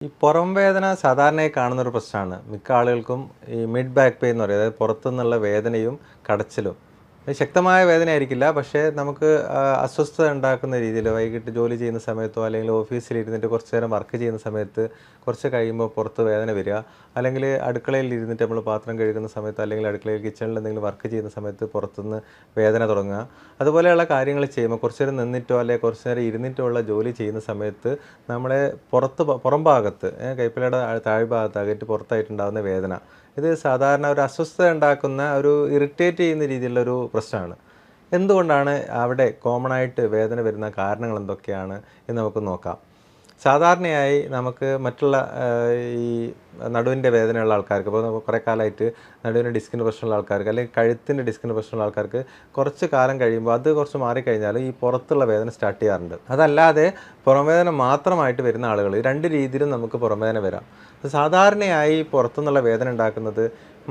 ഈ പുറം വേദന സാധാരണയായി കാണുന്നൊരു പ്രശ്നമാണ്. മിക്ക ആളുകൾക്കും ഈ മിഡ് ബാക്ക് പെയിൻ എന്ന് പറയും. അതായത് പുറത്തുനിന്നുള്ള വേദനയും കടച്ചിലും. അത് ശക്തമായ വേദനയായിരിക്കില്ല. പക്ഷേ നമുക്ക് അസ്വസ്ഥത ഉണ്ടാക്കുന്ന രീതിയിൽ വൈകിട്ട് ജോലി ചെയ്യുന്ന സമയത്തോ അല്ലെങ്കിൽ ഓഫീസിലിരുന്നിട്ട് കുറച്ച് നേരം വർക്ക് ചെയ്യുന്ന സമയത്ത് കുറച്ച് കഴിയുമ്പോൾ പുറത്ത് വേദന വരിക. അല്ലെങ്കിൽ അടുക്കളയിൽ ഇരുന്നിട്ട് നമ്മൾ പാത്രം കഴുകുന്ന സമയത്ത് അല്ലെങ്കിൽ അടുക്കളയിൽ കിച്ചണിൽ എന്തെങ്കിലും വർക്ക് ചെയ്യുന്ന സമയത്ത് പുറത്തുനിന്ന് വേദന തുടങ്ങുക. അതുപോലെയുള്ള കാര്യങ്ങൾ ചെയ്യുമ്പോൾ കുറച്ച് നേരം നിന്നിട്ടോ അല്ലെങ്കിൽ കുറച്ച് നേരം ഇരുന്നിട്ടോ ഉള്ള ജോലി ചെയ്യുന്ന സമയത്ത് നമ്മളെ പുറം ഭാഗത്ത് കൈപ്പലയുടെ താഴ്ഭാഗത്തായിട്ട് പുറത്തായിട്ടുണ്ടാകുന്ന വേദന, ഇത് സാധാരണ ഒരു അസ്വസ്ഥത ഉണ്ടാക്കുന്ന ഒരു ഇറിറ്റേറ്റ് ചെയ്യുന്ന രീതിയിലുള്ളൊരു പ്രശ്നമാണ്. എന്തുകൊണ്ടാണ് അവിടെ കോമൺ ആയിട്ട് വേദന വരുന്ന കാരണങ്ങൾ എന്തൊക്കെയാണ് എന്ന് നമുക്ക് നോക്കാം. സാധാരണയായി നമുക്ക് മറ്റുള്ള ഈ നടുവിൻ്റെ വേദനയുള്ള ആൾക്കാർക്ക്, ഇപ്പോൾ കുറേ കാലമായിട്ട് നടുവിന് ഡിസ്കിന് പ്രശ്നമുള്ള ആൾക്കാർക്ക് അല്ലെങ്കിൽ കഴുത്തിൻ്റെ ഡിസ്കിന് പ്രശ്നമുള്ള ആൾക്കാർക്ക് കുറച്ച് കാലം കഴിയുമ്പോൾ അത് കുറച്ച് മാറിക്കഴിഞ്ഞാൽ ഈ പുറത്തുള്ള വേദന സ്റ്റാർട്ട് ചെയ്യാറുണ്ട്. അതല്ലാതെ പുറംവേദന മാത്രമായിട്ട് വരുന്ന ആളുകൾ രണ്ട് രീതിയിലും നമുക്ക് പുറംവേദന വരാം. സാധാരണയായി പുറത്തുനിന്നുള്ള വേദന ഉണ്ടാക്കുന്നത്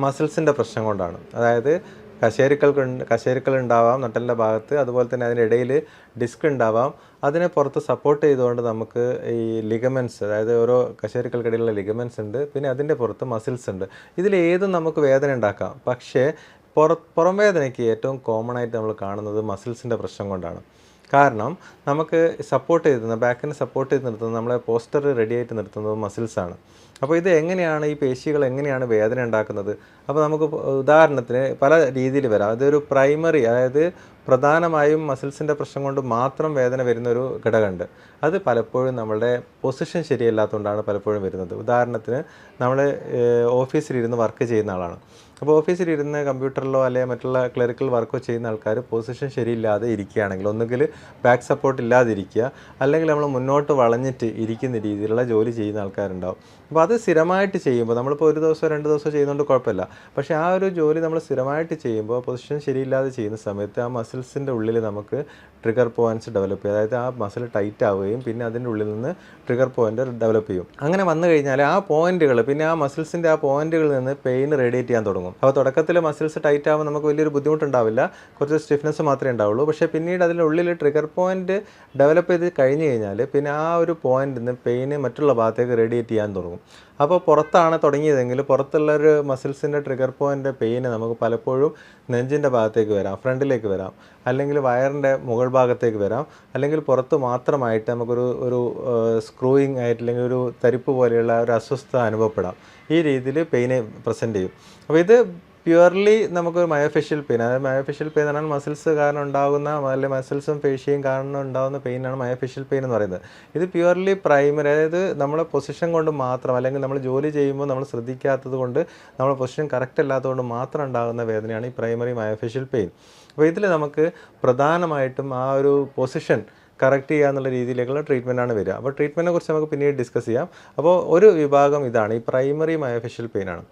മസിൽസിൻ്റെ പ്രശ്നം കൊണ്ടാണ്. അതായത് കശേരുക്കൾ ഉണ്ടാവാം നട്ടലിൻ്റെ ഭാഗത്ത്, അതുപോലെ തന്നെ അതിൻ്റെ ഇടയിൽ ഡിസ്ക് ഉണ്ടാവാം. അതിനെ പുറത്ത് സപ്പോർട്ട് ചെയ്തുകൊണ്ട് നമുക്ക് ഈ ലിഗമെൻറ്റ്സ്, അതായത് ഓരോ കശേരുക്കൾക്കിടയിലുള്ള ലിഗമെൻറ്റ്സ് ഉണ്ട്, പിന്നെ അതിൻ്റെ പുറത്ത് മസിൽസ് ഉണ്ട്. ഇതിലേതും നമുക്ക് വേദന ഉണ്ടാക്കാം. പക്ഷേ പുറം വേദനയ്ക്ക് ഏറ്റവും കോമൺ ആയിട്ട് നമ്മൾ കാണുന്നത് മസിൽസിൻ്റെ പ്രശ്നം കൊണ്ടാണ്. കാരണം നമുക്ക് സപ്പോർട്ട് ചെയ്തുന്ന ബാക്കിനെ സപ്പോർട്ട് ചെയ്ത് നിർത്തുന്നത്, നമ്മളെ പോസ്റ്റർ റെഡി ആയിട്ട് നിർത്തുന്നത് മസിൽസാണ്. അപ്പോൾ ഇത് എങ്ങനെയാണ്, ഈ പേശികൾ എങ്ങനെയാണ് വേദന ഉണ്ടാക്കുന്നത്? അപ്പോൾ നമുക്ക് ഉദാഹരണത്തിന് പല രീതിയിൽ വരാം. അതൊരു പ്രൈമറി, അതായത് പ്രധാനമായും മസിൽസിൻ്റെ പ്രശ്നം കൊണ്ട് മാത്രം വേദന വരുന്നൊരു ഘടകമുണ്ട്. അത് പലപ്പോഴും നമ്മളുടെ പൊസിഷൻ ശരിയല്ലാത്തതുകൊണ്ടാണ് പലപ്പോഴും വരുന്നത്. ഉദാഹരണത്തിന് നമ്മൾ ഓഫീസിലിരുന്ന് വർക്ക് ചെയ്യുന്ന ആളാണ്. അപ്പോൾ ഓഫീസിലിരുന്ന് കമ്പ്യൂട്ടറിലോ അല്ലെങ്കിൽ മറ്റുള്ള ക്ലറിക്കൽ വർക്കോ ചെയ്യുന്ന ആൾക്കാർ പൊസിഷൻ ശരിയില്ലാതെ ഇരിക്കുകയാണെങ്കിൽ, ഒന്നുകിൽ ബാക്ക് സപ്പോർട്ട് ഇല്ലാതിരിക്കുക, അല്ലെങ്കിൽ നമ്മൾ മുന്നോട്ട് വളഞ്ഞിട്ട് ഇരിക്കുന്ന രീതിയിലുള്ള ജോലി ചെയ്യുന്ന ആൾക്കാരുണ്ടാവും. അപ്പോൾ അത് സ്ഥിരമായിട്ട് ചെയ്യുമ്പോൾ, നമ്മളിപ്പോൾ ഒരു ദിവസമോ 2 ദിവസമോ ചെയ്യുന്നതുകൊണ്ട് കുഴപ്പമില്ല. പക്ഷേ ആ ഒരു ജോലി നമ്മൾ സ്ഥിരമായിട്ട് ചെയ്യുമ്പോൾ പൊസിഷൻ ശരിയില്ലാതെ ചെയ്യുന്ന സമയത്ത് ആ മസിൽസിൻ്റെ ഉള്ളിൽ നമുക്ക് ട്രിഗർ പോയിൻറ്റ്സ് ഡെവലപ്പ് ചെയ്യും. അതായത് ആ മസിൽ ടൈറ്റ് ആവുകയും പിന്നെ അതിൻ്റെ ഉള്ളിൽ നിന്ന് ട്രിഗർ പോയിൻ്റ് ഡെവലപ്പ് ചെയ്യും. അങ്ങനെ വന്നു കഴിഞ്ഞാൽ ആ പോയിൻറ്റുകൾ, പിന്നെ ആ മസിൽസിൻ്റെ ആ പോയിൻറ്റുകളിൽ നിന്ന് പെയിൻ റേഡിയേറ്റ് ചെയ്യാൻ തുടങ്ങും. അപ്പോൾ തുടക്കത്തിൽ മസിൽസ് ടൈറ്റ് ആകുമ്പോൾ നമുക്ക് വലിയൊരു ബുദ്ധിമുട്ടുണ്ടാവില്ല, കുറച്ച് സ്റ്റിഫ്നെസ് മാത്രമേ ഉണ്ടാവുള്ളൂ. പക്ഷേ പിന്നീട് അതിൻ്റെ ഉള്ളിൽ ട്രിഗർ പോയിൻറ്റ് ഡെവലപ്പ് ചെയ്ത് കഴിഞ്ഞ് കഴിഞ്ഞാൽ പിന്നെ ആ ഒരു പോയിൻറ്റിൽ നിന്ന് പെയിന് മറ്റുള്ള ഭാഗത്തേക്ക് റേഡിയേറ്റ് ചെയ്യാൻ തുടങ്ങും. അപ്പോൾ പുറത്താണ് തുടങ്ങിയതെങ്കിൽ പുറത്തുള്ളൊരു മസിൽസിൻ്റെ ട്രിഗർ പോയിൻ്റ് പെയിന് നമുക്ക് പലപ്പോഴും നെഞ്ചിൻ്റെ ഭാഗത്തേക്ക് വരാം, ഫ്രണ്ടിലേക്ക് വരാം, അല്ലെങ്കിൽ വയറിൻ്റെ മുകൾ ഭാഗത്തേക്ക് വരാം, അല്ലെങ്കിൽ പുറത്ത് മാത്രമായിട്ട് നമുക്കൊരു സ്ക്രൂയിങ് ആയിട്ട് അല്ലെങ്കിൽ ഒരു തരിപ്പ് പോലെയുള്ള ഒരു അസ്വസ്ഥത അനുഭവപ്പെടാം. ഈ രീതിയിൽ പെയിന് പ്രസൻറ്റ് ചെയ്യും. അപ്പോൾ ഇത് പ്യുവർലി നമുക്കൊരു മയോഫേഷ്യൽ പെയിൻ, അതായത് മയോഫേഷ്യൽ പെയിൻ എന്ന് പറഞ്ഞാൽ മസിൽസ് കാരണം ഉണ്ടാകുന്ന, അല്ലെങ്കിൽ മസിൽസും പേശിയും കാരണം ഉണ്ടാകുന്ന പെയിനാണ് മയോഫേഷ്യൽ പെയിൻ എന്ന് പറയുന്നത്. ഇത് പ്യുവർലി പ്രൈമറി, അതായത് നമ്മളെ പൊസിഷൻ കൊണ്ട് മാത്രം, അല്ലെങ്കിൽ നമ്മൾ ജോലി ചെയ്യുമ്പോൾ നമ്മൾ ശ്രദ്ധിക്കാത്തത് കൊണ്ട്, നമ്മളെ പൊസിഷൻ കറക്റ്റ് അല്ലാത്തതുകൊണ്ട് മാത്രം ഉണ്ടാകുന്ന വേദനയാണ് ഈ പ്രൈമറി മയോഫേഷ്യൽ പെയിൻ. അപ്പോൾ ഇതിൽ നമുക്ക് പ്രധാനമായിട്ടും ആ ഒരു പൊസിഷൻ കറക്റ്റ് ചെയ്യുക എന്നുള്ള രീതിയിലേക്കുള്ള ട്രീറ്റ്മെൻറ്റാണ് വരിക. അപ്പോൾ ട്രീറ്റ്മെൻറ്റിനെ കുറിച്ച് നമുക്ക് പിന്നീട് ഡിസ്കസ് ചെയ്യാം. അപ്പോൾ ഒരു വിഭാഗം ഇതാണ്, ഈ പ്രൈമറി മയോഫേഷ്യൽ പെയിനാണ്.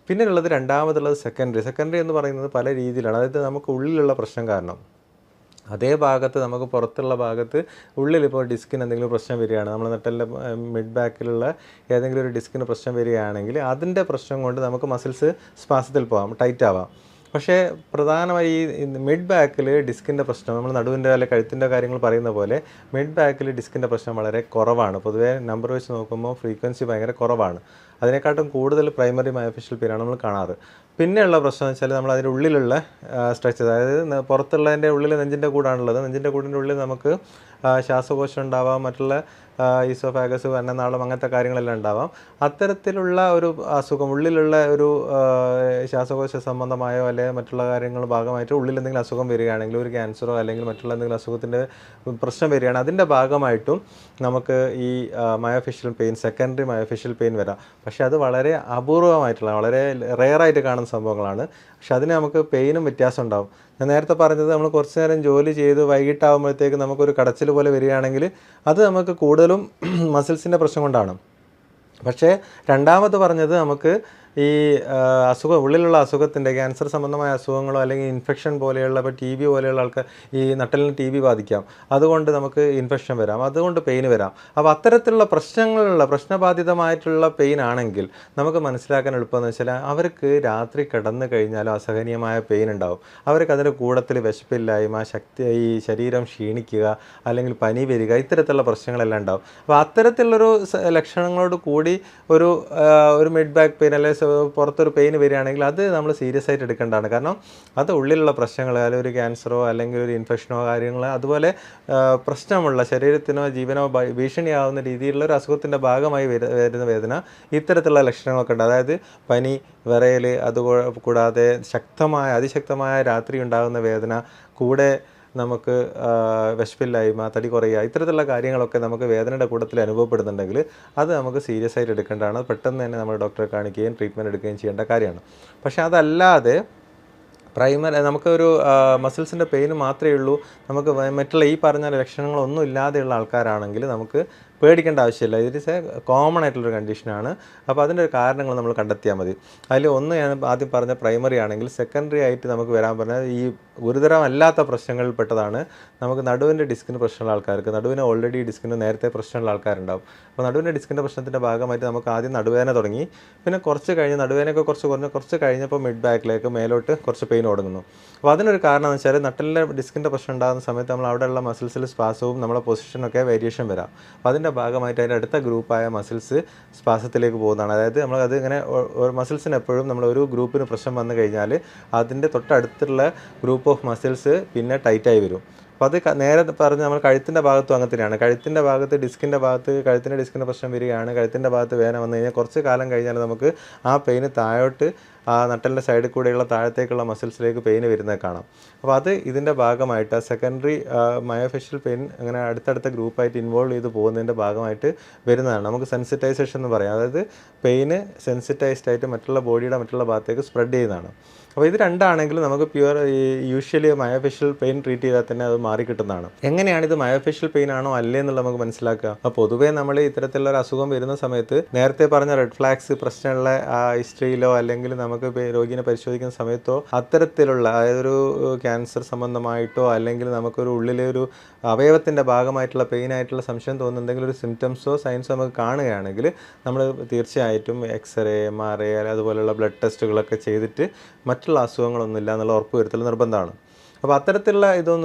പിന്നെയുള്ളത് രണ്ടാമതുള്ളത് സെക്കൻഡറി എന്ന് പറയുന്നത് പല രീതിയിലാണ്. അതായത് നമുക്ക് ഉള്ളിലുള്ള പ്രശ്നം കാരണം അതേ ഭാഗത്ത്, നമുക്ക് പുറത്തുള്ള ഭാഗത്ത് ഉള്ളിലിപ്പോൾ ഡിസ്കിന് എന്തെങ്കിലും പ്രശ്നം വരികയാണ്, നമ്മൾ നട്ടലിൻ്റെ മിഡ് ബാക്കിലുള്ള ഏതെങ്കിലും ഒരു ഡിസ്കിന് പ്രശ്നം വരികയാണെങ്കിൽ അതിൻ്റെ പ്രശ്നം കൊണ്ട് നമുക്ക് മസിൽസ് സ്പാസത്തിൽ പോകാം, ടൈറ്റ് ആവാം. പക്ഷേ പ്രധാനമായി ഈ മിഡ് ബാക്കിൽ ഡിസ്കിൻ്റെ പ്രശ്നം, നമ്മൾ നടുവിൻ്റെ അല്ലെങ്കിൽ കഴുത്തിൻ്റെ കാര്യങ്ങൾ പറയുന്ന പോലെ മിഡ് ബാക്കിൽ ഡിസ്കിൻ്റെ പ്രശ്നം വളരെ കുറവാണ്. പൊതുവേ നമ്പർ വെച്ച് നോക്കുമ്പോൾ ഫ്രീക്വൻസി ഭയങ്കര കുറവാണ്. അതിനെക്കാട്ടും കൂടുതൽ പ്രൈമറി മയോഫേഷ്യൽ പെയിനാണ് നമ്മൾ കാണാറ്. പിന്നെയുള്ള പ്രശ്നം എന്ന് വെച്ചാൽ നമ്മൾ അതിൻ്റെ ഉള്ളിലുള്ള സ്ട്രക്ചർ, അതായത് പുറത്തുള്ളതിൻ്റെ ഉള്ളിൽ നെഞ്ചിൻ്റെ കൂടാണുള്ളത്. നെഞ്ചിൻ്റെ കൂടിൻ്റെ ഉള്ളിൽ നമുക്ക് ശ്വാസകോശം ഉണ്ടാവാം, മറ്റുള്ള ഈസോഫാഗസ്, അന്നനാളം, അങ്ങനത്തെ കാര്യങ്ങളെല്ലാം ഉണ്ടാവാം. അത്തരത്തിലുള്ള ഒരു അസുഖം, ഉള്ളിലുള്ള ഒരു ശ്വാസകോശ സംബന്ധമായോ അല്ലെങ്കിൽ മറ്റുള്ള കാര്യങ്ങൾ ഭാഗമായിട്ട് ഉള്ളിൽ എന്തെങ്കിലും അസുഖം വരികയാണെങ്കിൽ, ഒരു ക്യാൻസറോ അല്ലെങ്കിൽ മറ്റുള്ള എന്തെങ്കിലും അസുഖത്തിൻ്റെ പ്രശ്നം വരികയാണ്, അതിൻ്റെ ഭാഗമായിട്ടും നമുക്ക് ഈ myofascial pain, secondary myofascial pain വരാം. പക്ഷേ അത് വളരെ അപൂർവമായിട്ടുള്ള, വളരെ റെയറായിട്ട് കാണുന്ന സംഭവങ്ങളാണ്. പക്ഷെ അതിന് നമുക്ക് പെയിനും വ്യത്യാസം ഉണ്ടാവും. ഞാൻ നേരത്തെ പറഞ്ഞത്, നമ്മൾ കുറച്ച് നേരം ജോലി ചെയ്ത് വൈകിട്ടാകുമ്പോഴത്തേക്ക് നമുക്കൊരു കടച്ചിൽ പോലെ വരികയാണെങ്കിൽ അത് നമുക്ക് കൂടുതലും മസിൽസിൻ്റെ പ്രശ്നം കൊണ്ടാണ്. പക്ഷേ രണ്ടാമത് പറഞ്ഞത് നമുക്ക് ഈ അസുഖം ഉള്ളിലുള്ള അസുഖത്തിൻ്റെ ക്യാൻസർ സംബന്ധമായ അസുഖങ്ങളോ അല്ലെങ്കിൽ ഇൻഫെക്ഷൻ പോലെയുള്ള ഇപ്പോൾ ടി ബി പോലെയുള്ള ആൾക്കാർ ഈ നട്ടലിന് ടി ബി ബാധിക്കാം, അതുകൊണ്ട് നമുക്ക് ഇൻഫെക്ഷൻ വരാം, അതുകൊണ്ട് പെയിൻ വരാം. അപ്പോൾ അത്തരത്തിലുള്ള പ്രശ്നബാധിതമായിട്ടുള്ള പെയിൻ ആണെങ്കിൽ നമുക്ക് മനസ്സിലാക്കാൻ എളുപ്പമെന്ന് വെച്ചാൽ അവർക്ക് രാത്രി കിടന്നു കഴിഞ്ഞാലും അസഹനീയമായ പെയിൻ ഉണ്ടാവും. അവർക്ക് അതിൻ്റെ കൂടത്തിൽ വിശപ്പില്ലായ്മ, ഈ ശരീരം ക്ഷീണിക്കുക, അല്ലെങ്കിൽ പനി വരിക, ഇത്തരത്തിലുള്ള പ്രശ്നങ്ങളെല്ലാം ഉണ്ടാവും. അപ്പോൾ അത്തരത്തിലുള്ളൊരു ലക്ഷണങ്ങളോട് കൂടി ഒരു മിഡ് ബാക്ക് പെയിൻ അല്ലെങ്കിൽ പുറത്തൊരു പെയിൻ വരികയാണെങ്കിൽ അത് നമ്മൾ സീരിയസ് ആയിട്ട് എടുക്കേണ്ടതാണ്. കാരണം അത് ഉള്ളിലുള്ള പ്രശ്നങ്ങൾ, അല്ലെങ്കിൽ ഒരു ക്യാൻസറോ അല്ലെങ്കിൽ ഒരു ഇൻഫെക്ഷനോ കാര്യങ്ങൾ അതുപോലെ പ്രശ്നമുള്ള ശരീരത്തിനോ ജീവനോ ഭീഷണിയാവുന്ന രീതിയിലുള്ള ഒരു അസുഖത്തിൻ്റെ ഭാഗമായി വരുന്ന വേദന ഇത്തരത്തിലുള്ള ലക്ഷണങ്ങളൊക്കെ ഉണ്ട്. അതായത് പനി, വിറയൽ, അതുകൂടാതെ അതിശക്തമായ രാത്രി ഉണ്ടാകുന്ന വേദന, കൂടെ നമുക്ക് വിശപ്പില്ലായ്മ, തടി കുറയുക, ഇത്തരത്തിലുള്ള കാര്യങ്ങളൊക്കെ നമുക്ക് വേദനയുടെ കൂട്ടത്തിൽ അനുഭവപ്പെടുന്നുണ്ടെങ്കിൽ അത് നമുക്ക് സീരിയസ് ആയിട്ട് എടുക്കേണ്ടതാണ്. പെട്ടെന്ന് തന്നെ നമ്മൾ ഡോക്ടറെ കാണിക്കുകയും ട്രീറ്റ്മെൻറ്റ് എടുക്കുകയും ചെയ്യേണ്ട കാര്യമാണ്. പക്ഷേ അതല്ലാതെ നമുക്കൊരു മസിൽസിൻ്റെ പെയിൻ മാത്രമേ ഉള്ളൂ, നമുക്ക് മറ്റുള്ള ഈ പറഞ്ഞ ലക്ഷണങ്ങളൊന്നും ഇല്ലാതെയുള്ള ആൾക്കാരാണെങ്കിൽ നമുക്ക് പേടിക്കേണ്ട ആവശ്യമില്ല. ഇത് ഈസ് എ കോമൺ ആയിട്ടുള്ളൊരു കണ്ടീഷനാണ്. അപ്പോൾ അതിൻ്റെ ഒരു കാരണങ്ങൾ നമ്മൾ കണ്ടെത്തിയാൽ മതി. അതിൽ ഒന്ന് ഞാൻ ആദ്യം പറഞ്ഞ പ്രൈമറി ആണെങ്കിൽ, സെക്കൻഡറി ആയിട്ട് നമുക്ക് വരാൻ പറഞ്ഞാൽ ഈ ഗുരുതരമല്ലാത്ത പ്രശ്നങ്ങളിൽ പെട്ടതാണ്. നമുക്ക് നടുവിൻ്റെ ഡിസ്കിന് പ്രശ്നമുള്ള ആൾക്കാർക്ക്, നടുവിന് ഓൾറെഡി ഡിസ്കിന് നേരത്തെ പ്രശ്നമുള്ള ആൾക്കാരുണ്ടാവും. അപ്പോൾ നടുവിൻ്റെ ഡിസ്കിൻ്റെ പ്രശ്നത്തിൻ്റെ ഭാഗമായിട്ട് നമുക്ക് ആദ്യം നടുവേദന തുടങ്ങി, പിന്നെ കുറച്ച് കഴിഞ്ഞ് നടുവേദനയൊക്കെ കുറച്ച് കഴിഞ്ഞപ്പോൾ മിഡ് ബാക്കിലേക്ക് മേലോട്ട് കുറച്ച് പെയിൻ തുടങ്ങുന്നു. അപ്പോൾ അതിനൊരു കാരണം എന്ന് വെച്ചാൽ നട്ടലിൻ്റെ ഡിസ്കിൻ്റെ പ്രശ്നം ഉണ്ടാകുന്ന സമയത്ത് നമ്മൾ അവിടെയുള്ള മസിൽസിൽ സ്പാസവും നമ്മളെ പൊസിഷനൊക്കെ വേരിയേഷൻ വരാം. അപ്പോൾ അതിൻ്റെ ഭാഗമായിട്ട് അതിൻ്റെ അടുത്ത ഗ്രൂപ്പായ മസിൽസ് സ്പാസത്തിലേക്ക് പോകുന്നതാണ്. അതായത് നമ്മളത് ഇങ്ങനെ മസിൽസിന് എപ്പോഴും നമ്മൾ ഒരു ഗ്രൂപ്പിന് പ്രശ്നം വന്നു കഴിഞ്ഞാൽ അതിൻ്റെ തൊട്ടടുത്തുള്ള ഗ്രൂപ്പ് ഓഫ് മസിൽസ് പിന്നെ ടൈറ്റായി വരും. അപ്പോൾ അത് നേരെ പറഞ്ഞ് നമ്മൾ കഴുത്തിൻ്റെ ഭാഗത്തും അങ്ങനെ തന്നെയാണ്. കഴുത്തിൻ്റെ ഭാഗത്ത് കഴുത്തിൻ്റെ ഡിസ്കിൻ്റെ പ്രശ്നം വരികയാണ്, കഴുത്തിൻ്റെ ഭാഗത്ത് വേദന വന്നു കഴിഞ്ഞാൽ കുറച്ച് കാലം കഴിഞ്ഞാൽ നമുക്ക് ആ പെയിന് താഴോട്ട് ആ നട്ടലിൻ്റെ സൈഡിൽ കൂടെയുള്ള താഴത്തേക്കുള്ള മസിൽസിലേക്ക് പെയിന് വരുന്നത് കാണാം. അപ്പോൾ അത് ഇതിൻ്റെ ഭാഗമായിട്ട് സെക്കൻഡറി മയോഫേഷ്യൽ പെയിൻ അങ്ങനെ അടുത്തടുത്ത ഗ്രൂപ്പായിട്ട് ഇൻവോൾവ് ചെയ്ത് പോകുന്നതിൻ്റെ ഭാഗമായിട്ട് വരുന്നതാണ്. നമുക്ക് സെൻസിറ്റൈസേഷൻ എന്ന് പറയാം. അതായത് പെയിന് സെൻസിറ്റൈസ്ഡ് ആയിട്ട് മറ്റുള്ള ഭാഗത്തേക്ക് സ്പ്രെഡ് ചെയ്യുന്നതാണ്. അപ്പോൾ ഇത് രണ്ടാണെങ്കിലും നമുക്ക് യൂഷ്വലി മയോഫേഷ്യൽ പെയിൻ ട്രീറ്റ് ചെയ്താൽ തന്നെ അത് മാറിക്കിട്ടുന്നതാണ്. എങ്ങനെയാണ് ഇത് മയോഫേഷ്യൽ പെയിൻ ആണോ അല്ലേ എന്നുള്ളത് നമുക്ക് മനസ്സിലാക്കുക. അപ്പോൾ പൊതുവേ നമ്മൾ ഇത്തരത്തിലുള്ള ഒരു അസുഖം വരുന്ന സമയത്ത് നേരത്തെ പറഞ്ഞ റെഡ് ഫ്ലാഗ്സ് പ്രശ്നമുള്ള ഹിസ്റ്ററിയിലോ അല്ലെങ്കിൽ നമുക്ക് രോഗിനെ പരിശോധിക്കുന്ന സമയത്തോ അത്തരത്തിലുള്ള അതായത് ഒരു ക്യാൻസർ സംബന്ധമായിട്ടോ അല്ലെങ്കിൽ നമുക്കൊരു ഉള്ളിലെ ഒരു അവയവത്തിൻ്റെ ഭാഗമായിട്ടുള്ള പെയിൻ ആയിട്ടുള്ള സംശയം തോന്നുന്നുണ്ടെങ്കിൽ ഒരു സിംറ്റംസോ സൈൻസോ നമുക്ക് കാണുകയാണെങ്കിൽ നമ്മൾ തീർച്ചയായിട്ടും എക്സ്റേ, MRI അതുപോലെയുള്ള ബ്ലഡ് ടെസ്റ്റുകളൊക്കെ ചെയ്തിട്ട് മറ്റുള്ള അസുഖങ്ങളൊന്നുമില്ല എന്നുള്ള ഉറപ്പ് വരുത്തൽ നിർബന്ധമാണ്. അപ്പോൾ അത്തരത്തിലുള്ള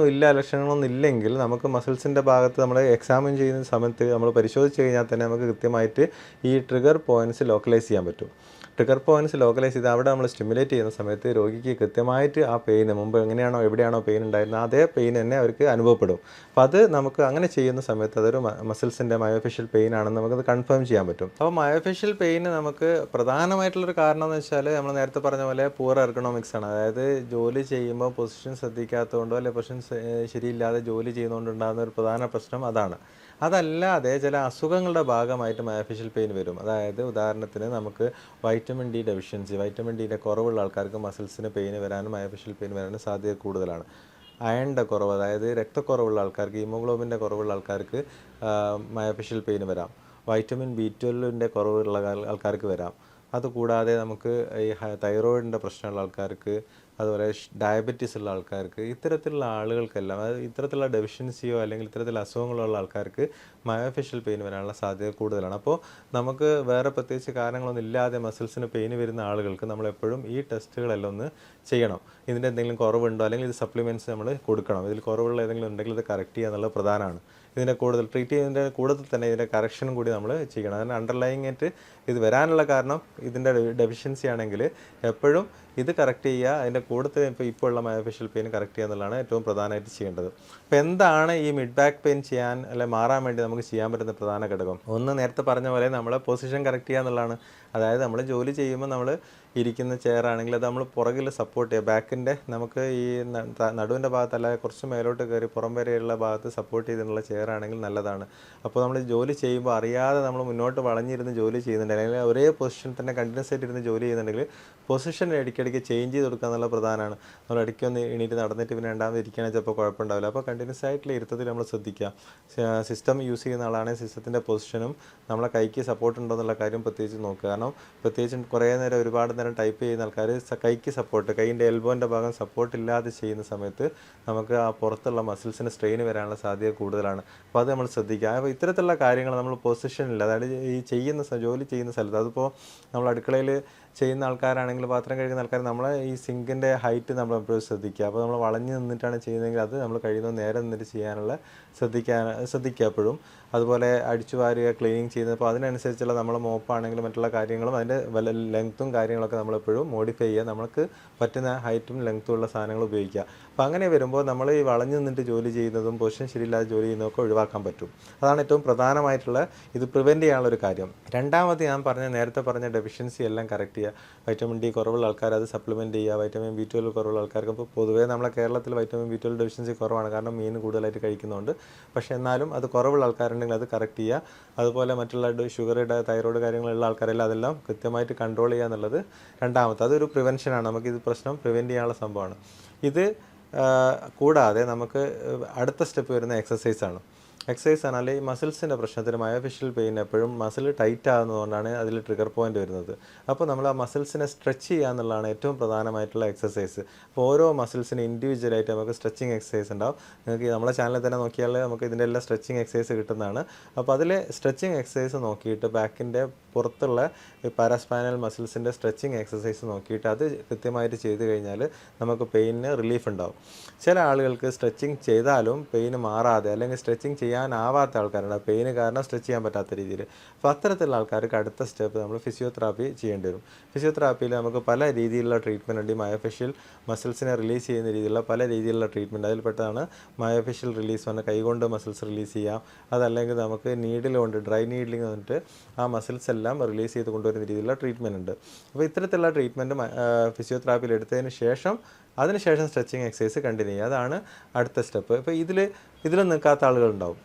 ലക്ഷണങ്ങളൊന്നും ഇല്ലെങ്കിൽ നമുക്ക് മസിൽസിൻ്റെ ഭാഗത്ത് നമ്മൾ എക്സാമിൻ ചെയ്യുന്ന സമയത്ത് നമ്മൾ പരിശോധിച്ച് കഴിഞ്ഞാൽ തന്നെ നമുക്ക് കൃത്യമായിട്ട് ഈ ട്രിഗർ പോയിൻറ്റ്സ് ലോക്കലൈസ് ചെയ്യാൻ പറ്റും. ട്രിഗർ പോയിൻറ്റ്സ് ലോക്കലൈസ് ചെയ്ത് അവിടെ നമ്മൾ സ്റ്റിമുലേറ്റ് ചെയ്യുന്ന സമയത്ത് രോഗിക്ക് കൃത്യമായിട്ട് ആ പെയിൻ മുമ്പ് എവിടെയാണോ പെയിൻ ഉണ്ടായിരുന്നത് അതേ പെയിൻ തന്നെ അവർക്ക് അനുഭവപ്പെടും. അപ്പോൾ അത് നമുക്ക് അങ്ങനെ ചെയ്യുന്ന സമയത്ത് അതൊരു മസിൽസിൻ്റെ മയോഫേഷ്യൽ പെയിൻ ആണെന്ന് നമുക്കത് കൺഫേം ചെയ്യാൻ പറ്റും. അപ്പോൾ മയോഫേഷ്യൽ പെയിന് നമുക്ക് പ്രധാനമായിട്ടുള്ളൊരു കാരണം എന്ന് വെച്ചാൽ നമ്മൾ നേരത്തെ പറഞ്ഞ പോലെ പൂർ എർഗണോമിക്സ് ആണ്. അതായത് ജോലി ചെയ്യുമ്പോൾ പൊസിഷൻ ശ്രദ്ധിക്കാത്തതുകൊണ്ടോ അല്ലെങ്കിൽ പൊസിഷൻ ശരിയില്ലാതെ ജോലി ചെയ്യുന്നതുകൊണ്ടുണ്ടാകുന്ന ഒരു പ്രധാന പ്രശ്നം അതാണ്. അതല്ലാതെ ചില അസുഖങ്ങളുടെ ഭാഗമായിട്ട് മയോഫേഷ്യൽ പെയിൻ വരും. അതായത് ഉദാഹരണത്തിന് നമുക്ക് വൈറ്റമിൻ ഡി ഡെഫിഷ്യൻസി, വൈറ്റമിൻ ഡിയുടെ കുറവുള്ള ആൾക്കാർക്ക് മസിൽസിന് പെയിൻ വരാനും മയോഫേഷ്യൽ പെയിൻ വരാനും സാധ്യത കൂടുതലാണ്. അയണിൻ്റെ കുറവ്, അതായത് രക്തക്കുറവുള്ള ആൾക്കാർക്ക്, ഹീമോഗ്ലോബിൻ്റെ കുറവുള്ള ആൾക്കാർക്ക് മയോഫേഷ്യൽ പെയിൻ വരാം. വൈറ്റമിൻ B12 കുറവുള്ള ആൾക്കാർക്ക് വരാം. അതുകൂടാതെ നമുക്ക് ഈ തൈറോയിഡിൻ്റെ പ്രശ്നമുള്ള ആൾക്കാർക്ക്, അതുപോലെ ഡയബറ്റീസ് ഉള്ള ആൾക്കാർക്ക്, ഇത്തരത്തിലുള്ള ആളുകൾക്കെല്ലാം അതായത് ഇത്തരത്തിലുള്ള ഡെഫിഷ്യൻസിയോ അല്ലെങ്കിൽ ഇത്തരത്തിലുള്ള അസുഖങ്ങളുള്ള ആൾക്കാർക്ക് മയോഫേഷ്യൽ പെയിൻ വരാനുള്ള സാധ്യത കൂടുതലാണ്. അപ്പോൾ നമുക്ക് വേറെ പ്രത്യേകിച്ച് കാരണങ്ങളൊന്നും ഇല്ലാതെ മസിൽസിന് പെയിൻ വരുന്ന ആളുകൾക്ക് നമ്മളെപ്പോഴും ഈ ടെസ്റ്റുകളെല്ലാം ഒന്ന് ചെയ്യണം. ഇതിൻ്റെ എന്തെങ്കിലും കുറവുണ്ടോ അല്ലെങ്കിൽ ഇത് സപ്ലിമെൻറ്റ്സ് നമ്മൾ കൊടുക്കണം. ഇതിൽ കുറവുള്ള ഏതെങ്കിലും ഉണ്ടെങ്കിൽ ഇത് കറക്റ്റ് ചെയ്യുക എന്നുള്ളത് പ്രധാനമാണ്. ഇതിൻ്റെ കൂടുതൽ ട്രീറ്റ് ചെയ്യുന്നതിൻ്റെ കൂടുതൽ തന്നെ ഇതിൻ്റെ കറക്ഷനും കൂടി നമ്മൾ ചെയ്യണം. അതിന് അണ്ടർലൈങ് ആയിട്ട് ഇത് വരാനുള്ള കാരണം ഇതിൻ്റെ ഡെഫിഷ്യൻസി ആണെങ്കിൽ എപ്പോഴും ഇത് കറക്റ്റ് ചെയ്യുക, അതിൻ്റെ കൂടുതൽ ഇപ്പോൾ ഉള്ള മയോഫേഷ്യൽ പെയിൻ കറക്റ്റ് ചെയ്യുക എന്നുള്ളതാണ് ഏറ്റവും പ്രധാനമായിട്ട് ചെയ്യേണ്ടത്. അപ്പോൾ എന്താണ് ഈ മിഡ് ബാക്ക് പെയിൻ മാറാൻ വേണ്ടി നമുക്ക് ചെയ്യാൻ പറ്റുന്ന പ്രധാന ഘടകം? ഒന്ന് നേരത്തെ പറഞ്ഞ പോലെ നമ്മളെ പൊസിഷൻ കറക്റ്റ് ചെയ്യുക എന്നുള്ളതാണ്. അതായത് നമ്മൾ ജോലി ചെയ്യുമ്പോൾ നമ്മൾ ഇരിക്കുന്ന ചെയർ ആണെങ്കിൽ അത് നമ്മൾ പുറകിൽ സപ്പോർട്ട് ചെയ്യുക, ബാക്കിൻ്റെ നമുക്ക് ഈ നടുവിൻ്റെ ഭാഗത്തല്ല കുറച്ച് മേലോട്ട് കയറി പുറം വരെയുള്ള ഭാഗത്ത് സപ്പോർട്ട് ചെയ്തിട്ടുള്ള ചെയർ ആണെങ്കിൽ നല്ലതാണ്. അപ്പോൾ നമ്മൾ ജോലി ചെയ്യുമ്പോൾ അറിയാതെ നമ്മൾ മുന്നോട്ട് വളഞ്ഞിരുന്ന് ജോലി ചെയ്യുന്നുണ്ട്, അല്ലെങ്കിൽ ഒരേ പൊസിഷൻ തന്നെ കണ്ടിന്യൂസ് ആയിട്ട് ഇരുന്ന് ജോലി ചെയ്യുന്നുണ്ടെങ്കിൽ പൊസിഷൻ ഇടയ്ക്കിടയ്ക്ക് ചേഞ്ച് ചെയ്ത് കൊടുക്കുക എന്നുള്ള പ്രധാനമാണ്. നമ്മൾ ഇടയ്ക്കൊന്ന് എണീറ്റ് നടന്നിട്ട് പിന്നെ രണ്ടാമത് ഇരിക്കുകയാണെങ്കിൽ ചിലപ്പോൾ കുഴപ്പമുണ്ടാവില്ല. അപ്പോൾ കണ്ടിന്യൂസ് ആയിട്ടുള്ള ഇരുത്തത്തിൽ നമ്മൾ ശ്രദ്ധിക്കുക. സിസ്റ്റം യൂസ് ചെയ്യുന്ന ആളാണെങ്കിൽ സിസ്റ്റത്തിൻ്റെ പൊസിഷനും നമ്മളെ കൈക്ക് സപ്പോർട്ട് ഉണ്ടോ എന്നുള്ള കാര്യം പ്രത്യേകിച്ച് നോക്കുക. കാരണം പ്രത്യേകിച്ചും കുറേ നേരം ഒരുപാട് നേരം ടൈപ്പ് ചെയ്യുന്ന ആൾക്കാർ കൈക്ക് സപ്പോർട്ട്, കൈയിൻ്റെ എൽബോൻ്റെ ഭാഗം സപ്പോർട്ട് ഇല്ലാതെ ചെയ്യുന്ന സമയത്ത് നമുക്ക് ആ പുറത്തുള്ള മസിൽസിന് സ്ട്രെയിൻ വരാനുള്ള സാധ്യത കൂടുതലാണ്. അപ്പോൾ അത് നമ്മൾ ശ്രദ്ധിക്കുക. അപ്പോൾ ഇത്തരത്തിലുള്ള കാര്യങ്ങൾ നമ്മൾ പൊസിഷനില്ല, അതായത് ഈ ജോലി ചെയ്യുന്ന സ്ഥലത്ത്, അതിപ്പോൾ നമ്മൾ അടുക്കളയിൽ ചെയ്യുന്ന ആൾക്കാരാണെങ്കിൽ, പാത്രം കഴുകുന്ന ആൾക്കാർ, നമ്മളെ ഈ സിങ്കിൻ്റെ ഹൈറ്റ് നമ്മൾ എപ്പോഴും ശ്രദ്ധിക്കുക. അപ്പോൾ നമ്മൾ വളഞ്ഞ് നിന്നിട്ടാണ് ചെയ്യുന്നതെങ്കിൽ അത് നമ്മൾ കഴിയുന്നത് നേരെ നിന്നിട്ട് ചെയ്യാനുള്ള ശ്രദ്ധിക്കുക എപ്പോഴും. അതുപോലെ അടിച്ചു വാരുക, ക്ലീനിങ് ചെയ്യുന്നത്, അപ്പോൾ അതിനനുസരിച്ചുള്ള നമ്മൾ മോപ്പാണെങ്കിലും മറ്റുള്ള കാര്യങ്ങളും അതിൻ്റെ ലെങ്ത്തും കാര്യങ്ങളൊക്കെ നമ്മളെപ്പോഴും മോഡിഫൈ ചെയ്യുക, നമുക്ക് പറ്റുന്ന ഹൈറ്റും ലെങ്ത്തും ഉള്ള സാധനങ്ങൾ ഉപയോഗിക്കുക. അപ്പോൾ അങ്ങനെ വരുമ്പോൾ നമ്മൾ ഈ വളഞ്ഞു നിന്നിട്ട് ജോലി ചെയ്യുന്നതും പൊസിഷൻ ശരിയില്ലാതെ ജോലി ചെയ്യുന്നതൊക്കെ ഒഴിവാക്കാൻ പറ്റും. അതാണ് ഏറ്റവും പ്രധാനമായിട്ടുള്ള ഇത് പ്രിവെൻറ്റ് ചെയ്യാനുള്ളൊരു കാര്യം. രണ്ടാമത് ഞാൻ നേരത്തെ പറഞ്ഞ ഡെഫിഷ്യൻസി എല്ലാം കറക്റ്റ് ചെയ്യുക. വൈറ്റമിൻ ഡി കുറവുള്ള ആൾക്കാർ അത് സപ്ലിമെൻറ്റ് ചെയ്യുക. വൈറ്റമിൻ B12 കുറവുള്ള ആൾക്കാർക്ക്, ഇപ്പോൾ പൊതുവേ നമ്മളെ കേരളത്തിൽ വൈറ്റമിൻ B12 ഡെഫിഷ്യൻസി കുറവാണ്, കാരണം മീൻ കൂടുതലായിട്ട് കഴിക്കുന്നതുകൊണ്ട്. പക്ഷേ എന്നാലും അത് കുറവുള്ള ആൾക്കാരുണ്ടെങ്കിൽ അത് കറക്റ്റ് ചെയ്യുക. അതുപോലെ മറ്റുള്ള ഷുഗറുടെ, തൈറോയ്ഡ് കാര്യങ്ങളുള്ള ആൾക്കാരെല്ലാം അതെല്ലാം കൃത്യമായിട്ട് കൺട്രോൾ ചെയ്യുക എന്നുള്ളത് രണ്ടാമത്തെ, അതൊരു പ്രിവെൻഷനാണ്. നമുക്കിത് പ്രശ്നം പ്രിവെൻറ്റ് ചെയ്യാനുള്ള സംഭവമാണ്. ഇത് കൂടാതെ നമുക്ക് അടുത്ത സ്റ്റെപ്പ് വരുന്ന എക്സസൈസാണ്. എക്സസൈസ് പറഞ്ഞാൽ ഈ മസിൽസിൻ്റെ പ്രശ്നത്തിന് മയോഫിഷ്യൽ പെയിൻ എപ്പോഴും മസിൽ ടൈറ്റ് ആകുന്നതുകൊണ്ടാണ് അതിൽ ട്രിഗർ പോയിൻ്റ് വരുന്നത്. അപ്പോൾ നമ്മൾ ആ മസിൽസിനെ സ്ട്രെച്ച് ചെയ്യുക എന്നുള്ളതാണ് ഏറ്റവും പ്രധാനമായിട്ടുള്ള എക്സസൈസ്. അപ്പോൾ ഓരോ മസിൽസിന് ഇൻഡിവിജ്വലായിട്ട് നമുക്ക് സ്ട്രെച്ചിങ് എക്സസൈസ് ഉണ്ടാവും. നിങ്ങൾക്ക് നമ്മളെ ചാനലിൽ തന്നെ നോക്കിയാൽ നമുക്ക് ഇതിൻ്റെ എല്ലാം സ്ട്രെച്ചിങ് എക്സസൈസ് കിട്ടുന്നതാണ്. അപ്പോൾ അതിൽ സ്ട്രെച്ചിങ് എക്സസൈസ് നോക്കിയിട്ട് ബാക്കിൻ്റെ പുറത്തുള്ള പാരാസ്പൈനൽ മസിൽസിൻ്റെ സ്ട്രെച്ചിങ് എക്സസൈസ് നോക്കിയിട്ട് അത് കൃത്യമായിട്ട് ചെയ്ത് കഴിഞ്ഞാൽ നമുക്ക് പെയിനിന് റിലീഫ് ഉണ്ടാവും. ചില ആളുകൾക്ക് സ്ട്രെച്ചിങ് ചെയ്താലും പെയിന് മാറാതെ, അല്ലെങ്കിൽ സ്ട്രെച്ചിങ് ചെയ്യാനാവാത്ത ആൾക്കാരുണ്ട്, പെയിന് കാരണം സ്ട്രെച്ച് ചെയ്യാൻ പറ്റാത്ത രീതിയിൽ. അപ്പോൾ അത്തരത്തിലുള്ള ആൾക്കാർക്ക് അടുത്ത സ്റ്റെപ്പ് നമ്മൾ ഫിസിയോതെറാപ്പി ചെയ്യേണ്ടി വരും. ഫിസിയോതെറാപ്പിയിൽ നമുക്ക് പല രീതിയിലുള്ള ട്രീറ്റ്മെൻറ്റ് ഉണ്ട്. ഈ മയോഫിഷ്യൽ മസിൽസിനെ റിലീസ് ചെയ്യുന്ന രീതിയിലുള്ള പല രീതിയിലുള്ള ട്രീറ്റ്മെൻറ്റ്, അതിൽപ്പെട്ടതാണ് മയോഫിഷ്യൽ റിലീസ് പറഞ്ഞാൽ കൈകൊണ്ട് മസിൽസ് റിലീസ് ചെയ്യാം. അതല്ലെങ്കിൽ നമുക്ക് നീഡിൽ കൊണ്ട്, ഡ്രൈ നീഡിലിംഗ് വന്നിട്ട് ആ മസിൽസ് എല്ലാം റിലീസ് ചെയ്ത് കൊണ്ടുവരുന്ന രീതിയിലുള്ള ട്രീറ്റ്മെൻറ്റ് ഉണ്ട്. അപ്പോൾ ഇത്തരത്തിലുള്ള ട്രീറ്റ്മെൻറ്റ് ഫിസിയോതെറാപ്പിയിൽ എടുത്തതിന് ശേഷം അതിനുശേഷം സ്ട്രെച്ചിങ് എക്സസൈസ് കണ്ടിന്യൂ ചെയ്യുക. അതാണ് അടുത്ത സ്റ്റെപ്പ്. ഇപ്പോൾ ഇതിൽ നിൽക്കാത്ത ആളുകളുണ്ടാവും.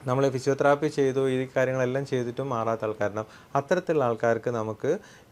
നമ്മൾ ഫിസിയോതെറാപ്പി ചെയ്തു, ഈ കാര്യങ്ങളെല്ലാം ചെയ്തിട്ടും മാറാത്ത ആൾക്കാരണം. അത്തരത്തിലുള്ള ആൾക്കാർക്ക് നമുക്ക്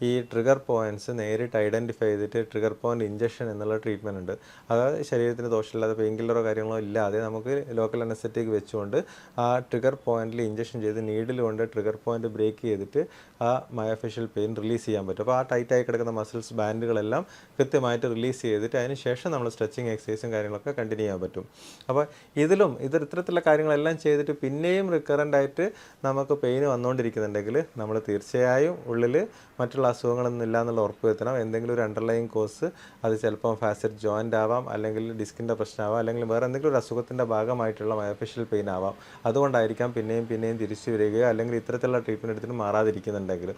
ഈ ട്രിഗർ പോയിൻറ്റ്സ് നേരിട്ട് ഐഡൻറ്റിഫൈ ചെയ്തിട്ട് ട്രിഗർ പോയിൻ്റ് ഇഞ്ചക്ഷൻ എന്നുള്ള ട്രീറ്റ്മെൻറ്റ് ഉണ്ട്. അതായത് ശരീരത്തിന് ദോഷമില്ലാതെ പെയിൻ കില്ലറോ കാര്യങ്ങളോ ഇല്ലാതെ നമുക്ക് ലോക്കൽ അനസ്തെറ്റിക് വെച്ചുകൊണ്ട് ആ ട്രിഗർ പോയിൻറ്റിൽ ഇഞ്ചക്ഷൻ ചെയ്ത് നീഡിൽ കൊണ്ട് ട്രിഗർ പോയിൻറ്റ് ബ്രേക്ക് ചെയ്തിട്ട് ആ മയോഫിഷ്യൽ പെയിൻ റിലീസ് ചെയ്യാൻ പറ്റും. അപ്പോൾ ആ ടൈറ്റായി കിടക്കുന്ന മസിൽസ് ബാൻഡുകളെല്ലാം കൃത്യമായിട്ട് റിലീസ് ചെയ്തിട്ട് അതിന് ശേഷം നമ്മൾ സ്ട്രെച്ചിങ് എക്സസൈസും കാര്യങ്ങളൊക്കെ കണ്ടിന്യൂ ചെയ്യാൻ പറ്റും. അപ്പോൾ ഇത്തരത്തിലുള്ള കാര്യങ്ങളെല്ലാം ചെയ്തിട്ട് പിന്നെയും റിക്കറൻ്റ് ആയിട്ട് നമുക്ക് പെയിൻ വന്നുകൊണ്ടിരിക്കുന്നുണ്ടെങ്കിൽ നമ്മൾ തീർച്ചയായും ഉള്ളിൽ മറ്റുള്ള അസുഖങ്ങളൊന്നും ഇല്ല എന്നുള്ള ഉറപ്പ് വരുത്തണം. എന്തെങ്കിലും ഒരു അണ്ടർലൈങ് കോസ്, അത് ചിലപ്പം ഫാസറ്റ് ജോയിൻ്റ് ആവാം, അല്ലെങ്കിൽ ഡിസ്കിൻ്റെ പ്രശ്നമാവാം, അല്ലെങ്കിൽ വേറെ എന്തെങ്കിലും ഒരു അസുഖത്തിൻ്റെ ഭാഗമായിട്ടുള്ള മയോഫിഷ്യൽ പെയിൻ ആവാം. അതുകൊണ്ടായിരിക്കാം പിന്നെയും തിരിച്ചു വരികയോ അല്ലെങ്കിൽ ഇത്തരത്തിലുള്ള ട്രീറ്റ്മെൻറ്റ് എടുത്തിട്ട് മാറാതിരിക്കുന്നുണ്ടെങ്കിൽ.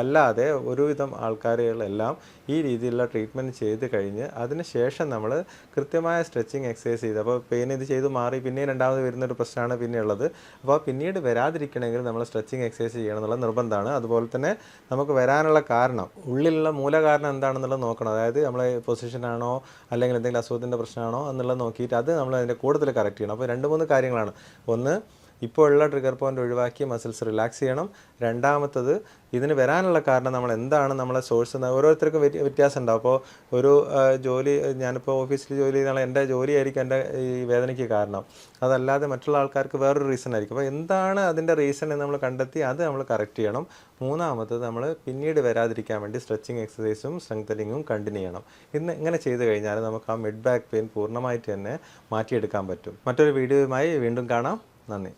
അല്ലാതെ ഒരുവിധം ആൾക്കാരുകളെല്ലാം ഈ രീതിയിലുള്ള ട്രീറ്റ്മെൻറ്റ് ചെയ്ത് കഴിഞ്ഞ് അതിന് ശേഷം നമ്മൾ കൃത്യമായ സ്ട്രെച്ചിങ് എക്സസൈസ് ചെയ്ത്, അപ്പോൾ പെയിൻ ഇത് ചെയ്ത് മാറി പിന്നെയും രണ്ടാമത് വരുന്നൊരു പ്രശ്നമാണ് പിന്നെയുള്ളത്. അപ്പോൾ പിന്നീട് വരാതിരിക്കണമെങ്കിൽ നമ്മൾ സ്ട്രെച്ചിങ് എക്സസൈസ് ചെയ്യണം എന്നുള്ള നിർബന്ധമാണ്. അതുപോലെ തന്നെ നമുക്ക് വരാനുള്ള കാരണം, ഉള്ളിലുള്ള മൂലകാരണം എന്താണെന്നുള്ളത് നോക്കണം. അതായത് നമ്മളെ പൊസിഷനാണോ അല്ലെങ്കിൽ എന്തെങ്കിലും അസുഖത്തിൻ്റെ പ്രശ്നമാണോ എന്നുള്ളത് നോക്കിയിട്ട് അത് നമ്മൾ അതിൻ്റെ കൂടുതൽ കറക്റ്റ് ചെയ്യണം. അപ്പോൾ 2-3 കാര്യങ്ങളാണ്. ഒന്ന്, ഇപ്പോൾ ഉള്ള ട്രിഗർ പോയിൻ്റ് ഒഴിവാക്കി മസിൽസ് റിലാക്സ് ചെയ്യണം. രണ്ടാമത്തത്, ഇതിന് വരാനുള്ള കാരണം നമ്മൾ എന്താണ്, നമ്മളെ സോഴ്സ് ഓരോരുത്തർക്കും വ്യത്യാസം ഉണ്ടാവും. അപ്പോൾ ഒരു ജോലി, ഞാനിപ്പോൾ ഓഫീസിൽ ജോലി ചെയ്യുന്ന എൻ്റെ ജോലിയായിരിക്കും എൻ്റെ ഈ വേദനയ്ക്ക് കാരണം, അതല്ലാതെ മറ്റുള്ള ആൾക്കാർക്ക് വേറൊരു റീസൺ ആയിരിക്കും. അപ്പോൾ എന്താണ് അതിൻ്റെ റീസൺ എന്ന് നമ്മൾ കണ്ടെത്തി അത് നമ്മൾ കറക്റ്റ് ചെയ്യണം. മൂന്നാമത്തത്, നമ്മൾ പിന്നീട് വരാതിരിക്കാൻ വേണ്ടി സ്ട്രെച്ചിങ് എക്സസൈസും സ്ട്രെങ്തനിങ്ങും കണ്ടിന്യൂ ചെയ്യണം. ഇങ്ങനെ ചെയ്ത് കഴിഞ്ഞാൽ നമുക്ക് ആ മിഡ് ബാക്ക് പെയിൻ പൂർണ്ണമായിട്ട് തന്നെ മാറ്റിയെടുക്കാൻ പറ്റും. മറ്റൊരു വീഡിയോയുമായി വീണ്ടും കാണാം. നന്ദി.